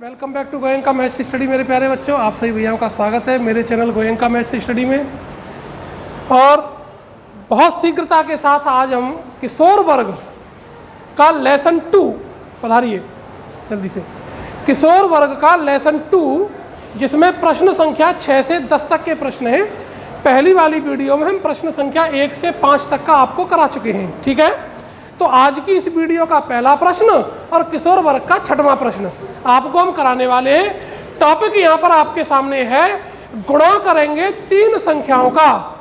Welcome back to Goenka maths study. मेरे प्यारे बच्चों, आप सभी भैयाओं का स्वागत है मेरे चैनल गोयंका मैथ्स स्टडी में। और बहुत शीघ्रता के साथ आज हम किशोर वर्ग का लेसन 2, पधारिए जल्दी से, किशोर वर्ग का लेसन 2, जिसमें प्रश्न संख्या 6 से 10 तक के प्रश्न हैं। पहली वाली वीडियो में हम प्रश्न संख्या 1 से 5 तक का आपको करा चुके हैं, ठीक है। तो आज की इस वीडियो का पहला प्रश्न और किशोर वर्ग का 6वां प्रश्न आपको हम कराने वाले हैं। टॉपिक यहाँ पर आपके सामने है, गुणा करेंगे 3 संख्याओं का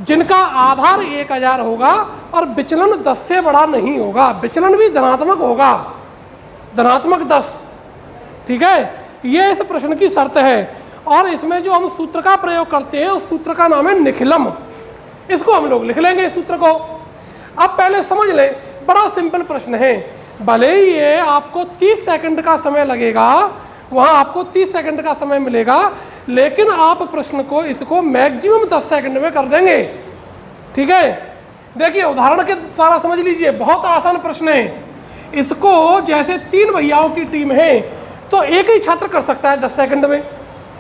जिनका आधार 1000 होगा और विचलन 10 से बड़ा नहीं होगा। विचलन भी धनात्मक होगा, धनात्मक 10, ठीक है। ये इस प्रश्न की शर्त है। और इसमें जो हम सूत्र का प्रयोग करते हैं उस सूत्र का नाम है निखिलम। इसको हम लोग लिख लेंगे इस सूत्र को। अब पहले समझ लें, बड़ा सिंपल प्रश्न है। भले ही ये आपको 30 सेकंड का समय लगेगा, वहाँ आपको 30 सेकंड का समय मिलेगा, लेकिन आप प्रश्न को इसको मैक्सिमम 10 सेकंड में कर देंगे, ठीक है। देखिए उदाहरण के द्वारा समझ लीजिए, बहुत आसान प्रश्न है। इसको जैसे 3 भैयाओं की टीम है तो एक ही छात्र कर सकता है 10 सेकंड में।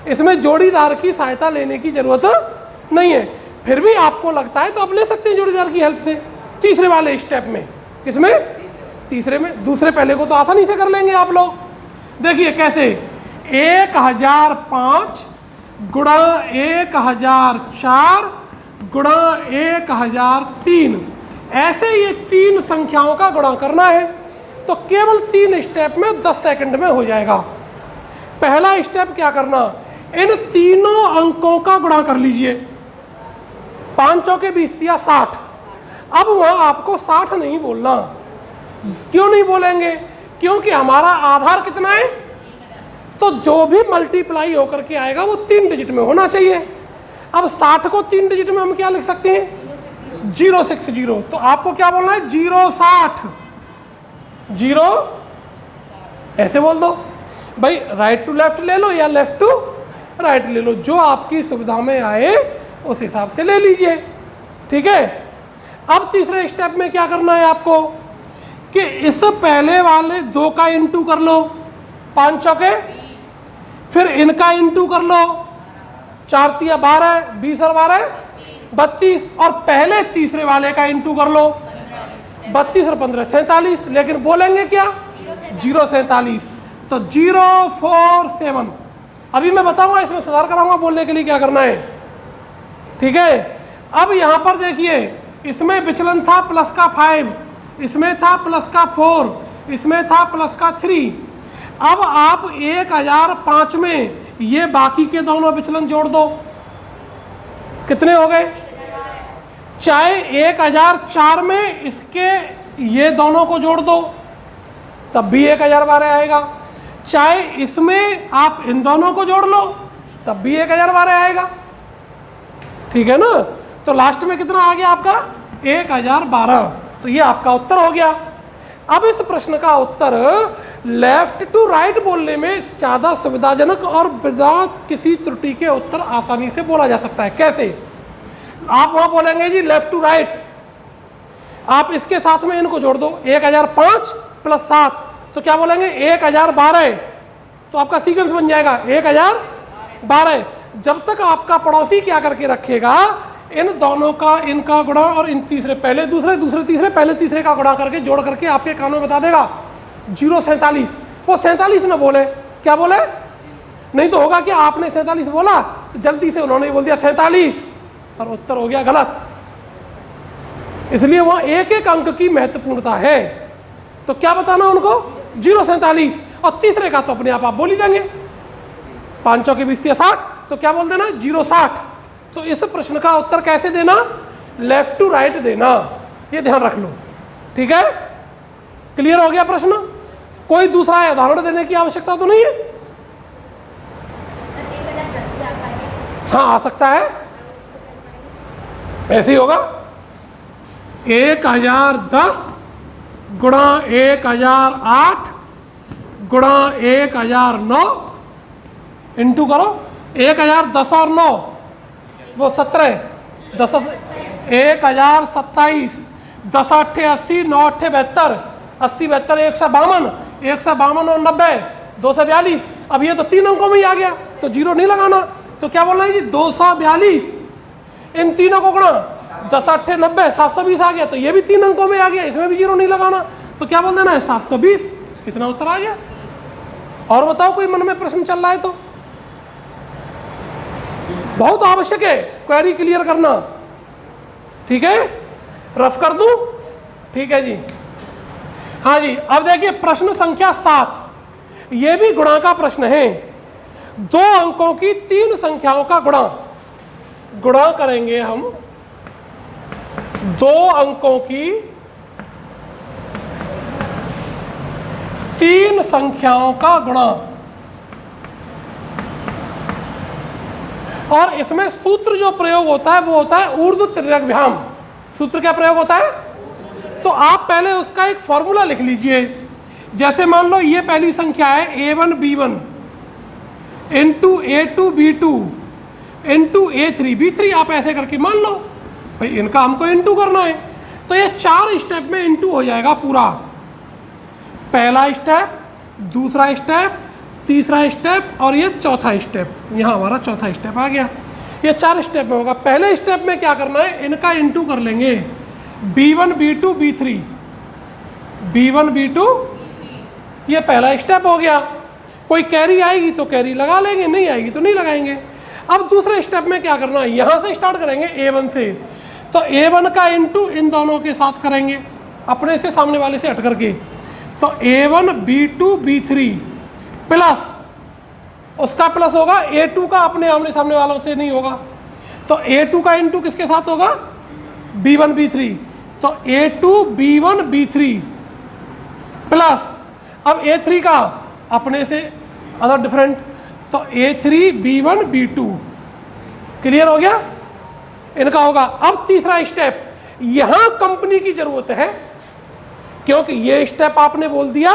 इसमें जोड़ीदार की सहायता लेने की जरूरत नहीं है। फिर भी आपको लगता है तो आप ले सकते हैं जोड़ीदार की हेल्प से तीसरे वाले स्टेप में। किसमें? तीसरे में। दूसरे पहले को तो आसानी से कर लेंगे आप लोग। देखिए कैसे, 1005 गुणा 1004 गुणा 1003, ऐसे ये 3 संख्याओं का गुणा करना है। तो केवल 3 स्टेप में 10 सेकंड में हो जाएगा। पहला स्टेप क्या करना, इन तीनों अंकों का गुणा कर लीजिए। 5 चौके 20 या 60। अब वहाँ आपको 60 नहीं बोलना। क्यों नहीं बोलेंगे? क्योंकि हमारा आधार कितना है, तो जो भी मल्टीप्लाई होकर के आएगा वो 3 डिजिट में होना चाहिए। अब 60 को 3 डिजिट में हम क्या लिख सकते हैं? 060। तो आपको क्या बोलना है? 060, 0 ऐसे बोल दो भाई। राइट टू लेफ्ट ले लो या लेफ्ट टू राइट ले लो, जो आपकी सुविधा में आए उस हिसाब से ले लीजिए, ठीक है। अब तीसरे स्टेप में क्या करना है आपको कि इस पहले वाले 2 का इंटू कर लो, 5 चौके, फिर इनका इंटू कर लो, 4 तिया 12, 20 और 12 32, और पहले तीसरे वाले का इंटू कर लो, 32 और 15 47। लेकिन बोलेंगे क्या? 047। तो 047। अभी मैं बताऊंगा, इसमें सुधार कराऊंगा बोलने के लिए क्या करना है, ठीक है। अब यहाँ पर देखिए, इसमें विचलन था प्लस का 5, इसमें था प्लस का 4, इसमें था प्लस का 3। अब आप 1005 में ये बाकी के दोनों विचलन जोड़ दो, कितने हो गए? चाहे 1004 में इसके ये दोनों को जोड़ दो तब भी 1012 आएगा, चाहे इसमें आप इन दोनों को जोड़ लो तब भी 1012 आएगा, ठीक है ना। तो लास्ट में कितना आ गया आपका? 1012। तो ये आपका उत्तर हो गया। अब इस प्रश्न का उत्तर लेफ्ट टू राइट बोलने में ज़्यादा सुविधाजनक और बिना किसी त्रुटि के उत्तर आसानी से बोला जा सकता है। कैसे? आप वहाँ बोलेंगे जी लेफ्ट टू राइट, आप इसके साथ में इनको जोड़ दो, 1005 प्लस 7, तो क्या बोलेंगे? 1012। तो आपका सीक्वेंस बन जाएगा 1012। जब तक आपका पड़ोसी क्या करके रखेगा, इन दोनों का इनका गुणा और इन तीसरे पहले दूसरे दूसरे तीसरे पहले तीसरे का गुणा करके जोड़ करके आपके कान में बता देगा 047। वो 47 ना बोले, क्या बोले? नहीं तो होगा कि आपने 47 बोला तो जल्दी से उन्होंने बोल दिया 47 और उत्तर हो गया गलत। इसलिए वहाँ एक एक अंक की महत्वपूर्णता है। तो क्या बताना उनको? 047। और तीसरे का तो अपने आप बोल ही देंगे, 5 चौके 20 या 60, तो क्या बोल देना? 060। तो इस प्रश्न का उत्तर कैसे देना? लेफ्ट टू राइट देना, ये ध्यान रख लो, ठीक है। क्लियर हो गया प्रश्न? कोई दूसरा उदाहरण देने की आवश्यकता तो नहीं है? हाँ आ सकता है, ऐसे ही होगा। 1010 गुणा 1008 गुणा 1009 इंटू करो 1010 और 9 वो 17, 10 1027, 10 8 80, 9 8 72, 80 72 152, 152 और 90 242। अब ये तो 3 अंकों में ही आ गया तो जीरो नहीं लगाना। तो क्या बोलना है जी 242, इन तीनों को गुणा 10 8 90, 720 आ गया। तो ये भी 3 अंकों में आ गया, इसमें भी जीरो नहीं लगाना। तो क्या बोल देना है 720। इतना उत्तर आ गया। और बताओ कोई मन में प्रश्न चल रहा है तो? बहुत आवश्यक है क्वेरी क्लियर करना। ठीक है, रफ कर दूं? ठीक है जी। हाँ जी, अब देखिए प्रश्न संख्या 7, ये भी गुणा का प्रश्न है। 2 अंकों की 3 संख्याओं का गुणा। गुणा करेंगे हम 2 अंकों की 3 संख्याओं का गुणा। और इसमें सूत्र जो प्रयोग होता है वो होता है ऊर्ध्व तिर्यकभ्याम। सूत्र क्या प्रयोग होता है? तो आप पहले उसका एक फॉर्मूला लिख लीजिए। जैसे मान लो ये पहली संख्या है a1 b1 into a2 b2 into a3 b3, आप ऐसे करके मान लो भाई इनका हमको इंटू करना है। तो ये 4 स्टेप में इंटू हो जाएगा पूरा। पहला स्टेप, दूसरा स्टेप, तीसरा स्टेप और ये चौथा स्टेप। यहाँ हमारा चौथा स्टेप आ गया। ये 4 स्टेप में होगा। पहले स्टेप में क्या करना है, इनका इंटू कर लेंगे b1 b2 b3, b1 b2, ये पहला स्टेप हो गया। कोई कैरी आएगी तो कैरी लगा लेंगे, नहीं आएगी तो नहीं लगाएंगे। अब दूसरे स्टेप में क्या करना है, यहाँ से स्टार्ट करेंगे a1 से। तो a1 का इंटू इन दोनों के साथ करेंगे, अपने से सामने वाले से हट करके। तो a1 b2 b3 प्लस उसका प्लस होगा a2 का, अपने आमने सामने वालों से नहीं होगा। तो a2 का इंटू किसके साथ होगा, b1 b3। तो a2 b1 b3 प्लस अब a3 का अपने से अदर डिफरेंट, तो a3 b1 b2। क्लियर हो गया? इनका होगा। अब तीसरा स्टेप, यहां कंपनी की जरूरत है क्योंकि ये स्टेप आपने बोल दिया,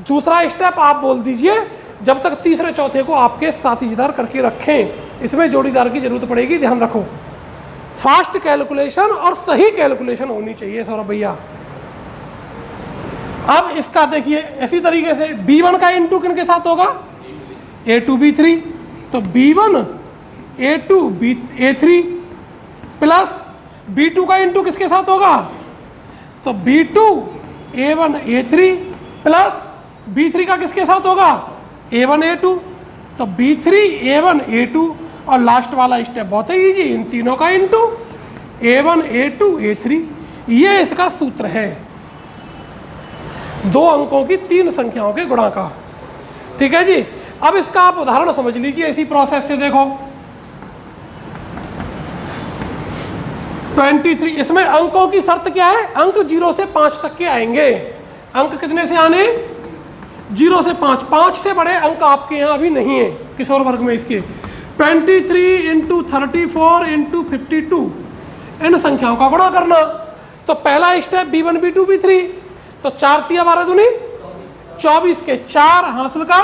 दूसरा स्टेप आप बोल दीजिए। जब तक तीसरे चौथे को आपके साथीदार करके रखें, इसमें जोड़ीदार की जरूरत पड़ेगी, ध्यान रखो। फास्ट कैलकुलेशन और सही कैलकुलेशन होनी चाहिए सौरभ भैया। अब इसका देखिए इसी तरीके से b1 का इंटू किन के साथ होगा, a2 b3। तो b1 a2 a3 plus b2 का इंटू किसके साथ होगा, तो b2 a1 a3 plus b3 का किसके साथ होगा, a1 a2। तो b3 a1 a2 और लास्ट वाला स्टेप बहुत ही इजी, इन तीनों का इंटू a1 a2 a3। ये इसका सूत्र है 2 अंकों की 3 संख्याओं के गुणा का। ठीक है जी। अब इसका आप उदाहरण समझ लीजिए इसी प्रोसेस से। देखो 23, इसमें अंकों की शर्त क्या है, अंक 0 से 5 तक के आएंगे। अंक कितने से आने, 0 से 5। 5 से बड़े अंक आपके यहाँ अभी नहीं है किशोर वर्ग में इसके। 23 इंटू 34 इंटू 52, इन संख्याओं का गुणा करना। तो पहला स्टेप b1 b2 b3, तो 4 तिया 12 दूनी 24 के 4 हासिल का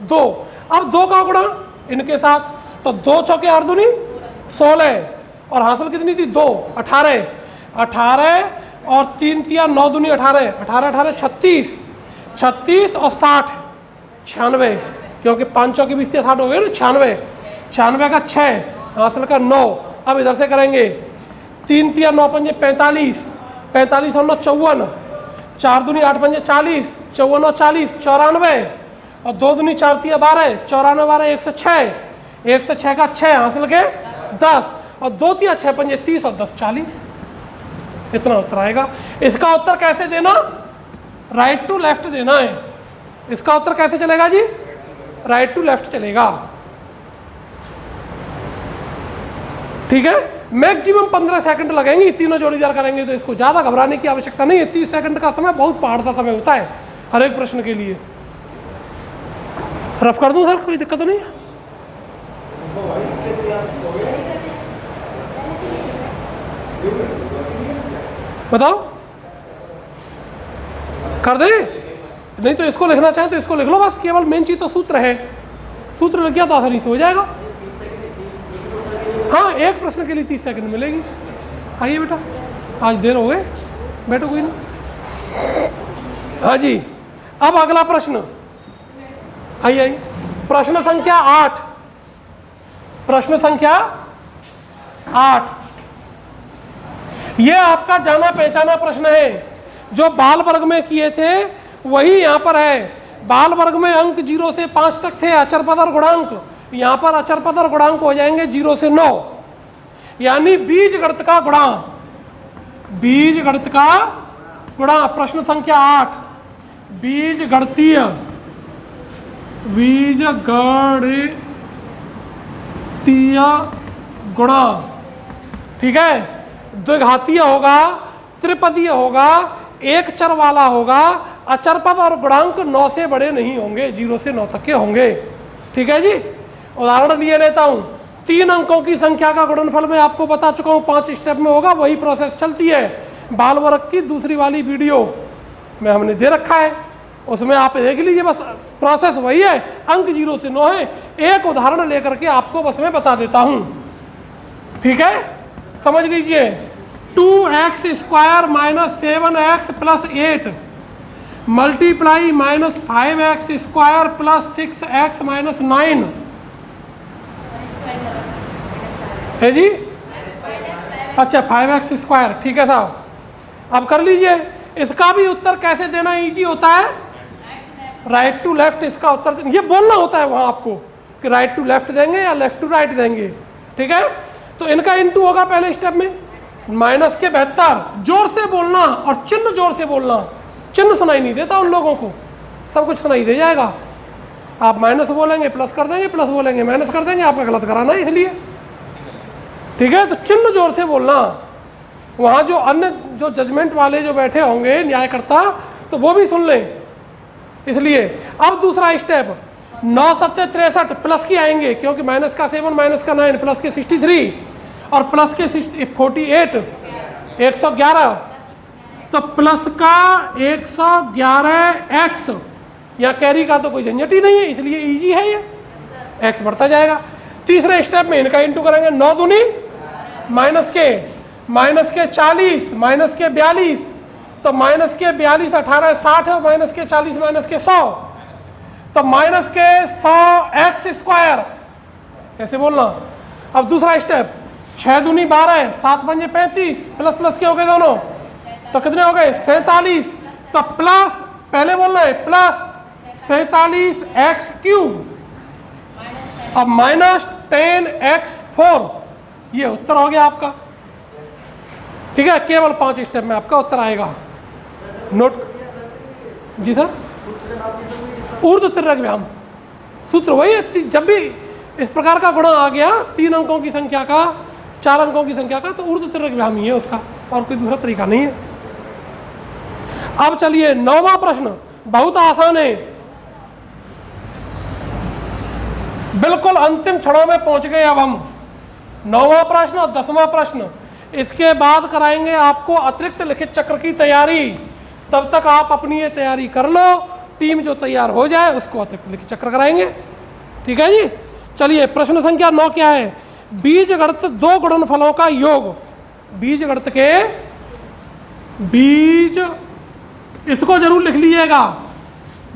2। अब 2 का गुणा इनके साथ, तो 2 चौके 8 दूनी 16 और हासिल कितनी थी 2, 18 और 3 तिया 9 दूनी 18, 18 36, 36 और 60 96, क्योंकि 5 चौके 20 से 60 हो गए ना, 96, 96 का 6 हासिल का 9। अब इधर से करेंगे 3 तिया 9 पंजे 45, 45 और 9 54, 4 दूनी 8 पंजे 40, 54 और 40 94 और 2 दूनी 4 तिया 12, 94 12 106, 106 का 6 हासिल के 10 और 2 तिया 6 पंजे 30 और 10 40। इतना उत्तर आएगा। इसका उत्तर कैसे देना, राइट टू लेफ्ट देना है। इसका उत्तर कैसे चलेगा जी, राइट टू लेफ्ट चलेगा। ठीक है, मैक्सिमम 15 सेकंड लगेंगे, तीनों जोड़ीदार करेंगे तो इसको ज़्यादा घबराने की आवश्यकता नहीं है। 30 सेकंड का समय बहुत पहाड़ सा समय होता है हर एक प्रश्न के लिए। रफ कर दूं सर, कोई दिक्कत नहीं है? बताओ, कर दे? नहीं तो इसको लिखना चाहे तो इसको लिख लो बस, केवल मेन चीज़ तो सूत्र है। सूत्र लग गया तो आसानी से हो जाएगा। हाँ, एक प्रश्न के लिए 30 सेकंड मिलेगी। आइए बेटा, आज देर हो गए, बैठो कोई नहीं। हाँ जी, अब अगला प्रश्न आइए प्रश्न संख्या 8, प्रश्न संख्या 8, ये आपका जाना पहचाना प्रश्न है, जो बाल वर्ग में किए थे वही यहाँ पर है। बाल वर्ग में अंक 0 से 5 तक थे, अचर पद और गुणांक। यहाँ पर अचर पद और गुणांक हो जाएंगे 0 से 9, यानी बीजगणित का गुणा, बीजगणित का गुणा। प्रश्न संख्या 8, बीजगणितीय गुणा, ठीक है। द्विघातीय होगा, त्रिपदीय होगा, एक चर वाला होगा, अचर पद और गुणांक 9 से बड़े नहीं होंगे, 0 से 9 तक के होंगे, ठीक है जी। उदाहरण लिए लेता हूँ, 3 अंकों की संख्या का गुणनफल मैं आपको बता चुका हूँ, 5 स्टेप में होगा, वही प्रोसेस चलती है। बाल वर्ग की दूसरी वाली वीडियो में हमने दे रखा है, उसमें आप देख लीजिए, बस प्रोसेस वही है। अंक 0 से 9 है, एक उदाहरण लेकर के आपको बस मैं बता देता हूँ, ठीक है, समझ लीजिए। 2x square minus 7x plus 8 multiply minus 5x square plus 6x minus 9 है जी। अच्छा 5x स्क्वायर, ठीक है साहब। अब कर लीजिए, इसका भी उत्तर कैसे देना ईजी होता है, राइट टू लेफ्ट इसका उत्तर ये बोलना होता है वहाँ आपको कि राइट टू लेफ्ट देंगे या लेफ्ट टू राइट देंगे, ठीक है। तो इनका इनटू होगा पहले स्टेप में, माइनस के 72, जोर से बोलना और चिन्ह जोर से बोलना, चिन्ह सुनाई नहीं देता उन लोगों को, सब कुछ सुनाई दे जाएगा। आप माइनस बोलेंगे प्लस कर देंगे, प्लस बोलेंगे माइनस कर देंगे, आपका गलत कराना है इसलिए, ठीक है। तो चिन्ह जोर से बोलना, वहाँ जो अन्य जो जजमेंट वाले जो बैठे होंगे न्यायकर्ता, तो वो भी सुन लें, इसलिए। अब दूसरा स्टेप, 9 7 63 प्लस की आएंगे, क्योंकि माइनस का 7 माइनस का 9 प्लस के 63 और प्लस के 48 111, तो प्लस का 111x, या कैरी का तो कोई झंझट ही नहीं है, इसलिए इजी है ये, x बढ़ता जाएगा। तीसरे स्टेप में इनका इंटू करेंगे, 9 दूनी माइनस के 40 माइनस के 42, तो माइनस के 42 18 60 और माइनस के 40 माइनस के 100, तो माइनस के 100x स्क्वायर, कैसे बोलना। अब दूसरा स्टेप, 6 दूनी 12 7 पंजे 35, प्लस प्लस के हो गए दोनों, तो कितने हो गए 47, तो प्लस पहले बोलना है प्लस 47x क्यूब, अब माइनस 10x4, ये उत्तर हो गया आपका, ठीक है। केवल 5 स्टेप में आपका उत्तर आएगा। नोट जी सर, ऊर्ध्व तिर्यक व्यायाम सूत्र वही है, जब भी इस प्रकार का गुणा आ गया 3 अंकों की संख्या का, 4 अंकों की संख्या का, तो ऊर्ध्व तिर्यक व्यायाम ही है उसका, और कोई दूसरा तरीका नहीं है। अब चलिए 9वां प्रश्न, बहुत आसान है, बिल्कुल अंतिम क्षणों में पहुंच गए अब हम। 9वां प्रश्न और 10वां प्रश्न, इसके बाद कराएंगे आपको अतिरिक्त लिखित चक्र की तैयारी। तब तक आप अपनी ये तैयारी कर लो, टीम जो तैयार हो जाए उसको अतिरिक्त लिखित चक्र कराएंगे, ठीक है जी। चलिए प्रश्न संख्या 9 क्या है, बीजगणित 2 गुणनफलों का योग। बीजगणित के बीज, इसको जरूर लिख लीजिएगा,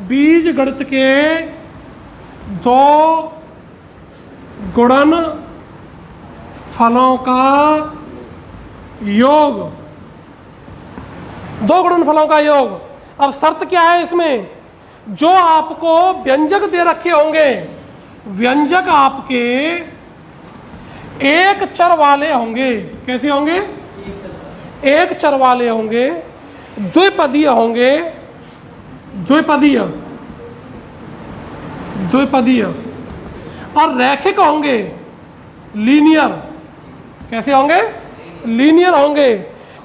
बीजगणित के 2 गुणनफलों का योग, 2 गुणनफलों का योग। अब शर्त क्या है इसमें, जो आपको व्यंजक दे रखे होंगे, व्यंजक आपके एक चर वाले होंगे। कैसे होंगे, एक चर वाले होंगे, द्विपदीय होंगे, द्विपदीय और रैखिक होंगे, लीनियर। कैसे होंगे, लीनियर होंगे,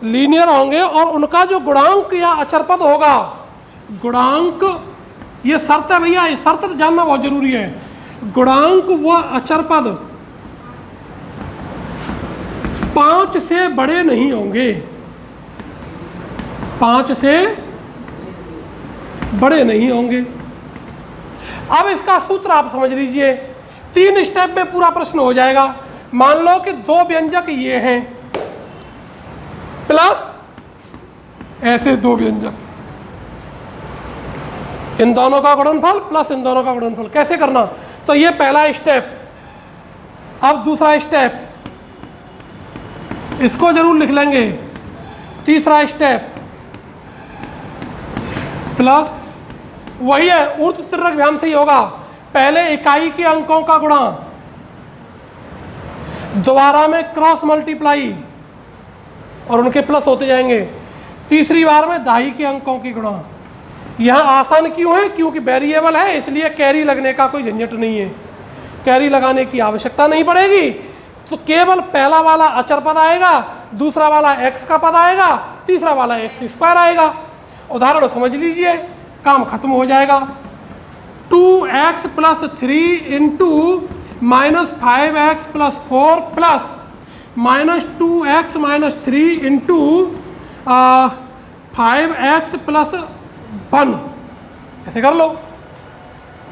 लीनियर होंगे, और उनका जो गुणांक या अचरपद होगा, गुणांक, ये शर्त है भैया, ये शर्त जानना बहुत जरूरी है। गुणांक व अचरपद 5 से बड़े नहीं होंगे, 5 से बड़े नहीं होंगे। अब इसका सूत्र आप समझ लीजिए, 3 स्टेप में पूरा प्रश्न हो जाएगा। मान लो कि 2 व्यंजक ये हैं, प्लस ऐसे 2 व्यंजक, इन दोनों का गुणनफल प्लस इन दोनों का गुणनफल। कैसे करना? तो ये पहला स्टेप। अब दूसरा स्टेप, इसको जरूर लिख लेंगे। तीसरा स्टेप प्लस, वही है ऊर्ध्व तिर्यक व्याम से ही होगा। पहले इकाई के अंकों का गुणा, दोबारा में क्रॉस मल्टीप्लाई और उनके प्लस होते जाएंगे। तीसरी बार में दाई के अंकों की गुणा। यहाँ आसान क्यों है? क्योंकि वेरिएबल है, इसलिए कैरी लगने का कोई झंझट नहीं है, कैरी लगाने की आवश्यकता नहीं पड़ेगी। तो केवल पहला वाला अचर पद आएगा, दूसरा वाला x का पद आएगा, तीसरा वाला x² आएगा। उदाहरण समझ लीजिए, काम खत्म हो जाएगा। 2x + 3 into -5x + 4 plus -2x - 3 into 5x + 1, ऐसे कर लो।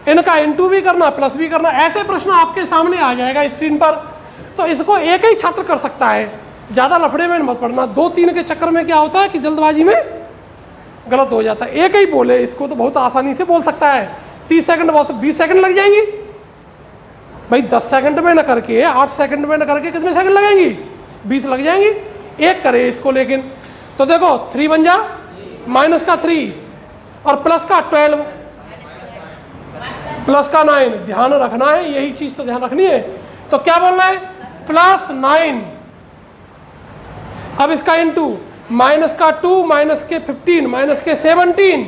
इनका इंटू भी करना प्लस भी करना, ऐसे प्रश्न आपके सामने आ जाएगा स्क्रीन पर। तो इसको एक ही छात्र कर सकता है, ज़्यादा लफड़े में मत पड़ना। 2-3 के चक्कर में क्या होता है कि जल्दबाजी में गलत हो जाता है। एक ही बोले, इसको तो बहुत आसानी से बोल सकता है। 30 सेकंड बहुत 20 सेकंड लग जाएंगी भाई। 10 सेकंड में न करके 8 सेकंड में न करके कितने सेकंड लगेंगी? 20 लग जाएंगी। एक करे इसको, लेकिन तो देखो 3 बन जा, माइनस का 3 और प्लस का 12, प्लस का 9। ध्यान रखना है, यही चीज तो ध्यान रखनी है। तो क्या बोलना है? +9। अब इसका इंटू, माइनस का 2, माइनस के 15, माइनस के 17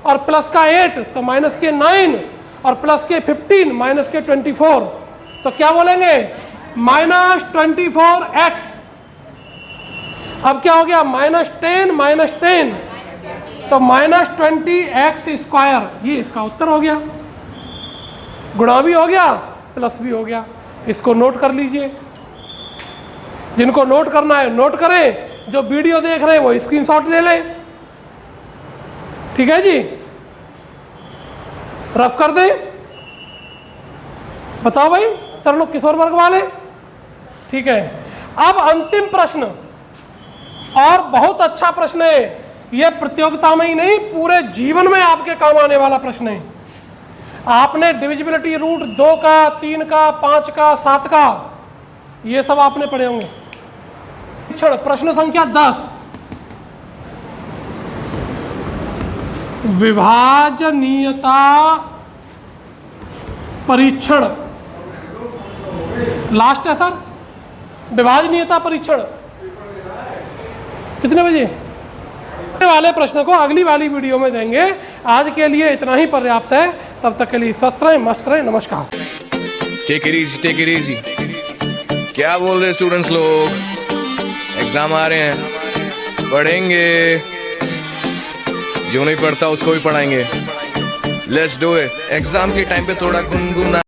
और प्लस का 8, तो माइनस के 9 और प्लस के 15, माइनस के 24। तो क्या बोलेंगे? -24x। अब क्या हो गया? -10 - 10, तो -20x²। ये इसका उत्तर हो गया। गुणा भी हो गया, प्लस भी हो गया। इसको नोट कर लीजिए। जिनको नोट करना है नोट करें, जो वीडियो देख रहे हैं वो स्क्रीनशॉट ले लें। ठीक है जी, रफ कर दें। बताओ भाई, तरलो किशोर वर्ग वाले। ठीक है, अब अंतिम प्रश्न, और बहुत अच्छा प्रश्न है। यह प्रतियोगिता में ही नहीं, पूरे जीवन में आपके काम आने वाला प्रश्न है। आपने डिविजिबिलिटी रूट 2 का, 3 का, 5 का, 7 का, ये सब आपने पढ़े होंगे। प्रश्न संख्या 10, विभाजनीयता परीक्षण। लास्ट है सर, विभाजनीयता परीक्षण कितने बजे? वाले प्रश्न को अगली वाली वीडियो में देंगे। आज के लिए इतना ही पर्याप्त है। तब तक के लिए स्वस्थ रहें, मस्त रहें। नमस्कार। Take it easy. क्या बोल रहे स्टूडेंट्स लोग? एग्जाम आ रहे हैं, पढ़ेंगे। जो नहीं पढ़ता उसको भी पढ़ाएंगे। Let's do it. एग्जाम के टाइम पे थोड़ा गुनगुना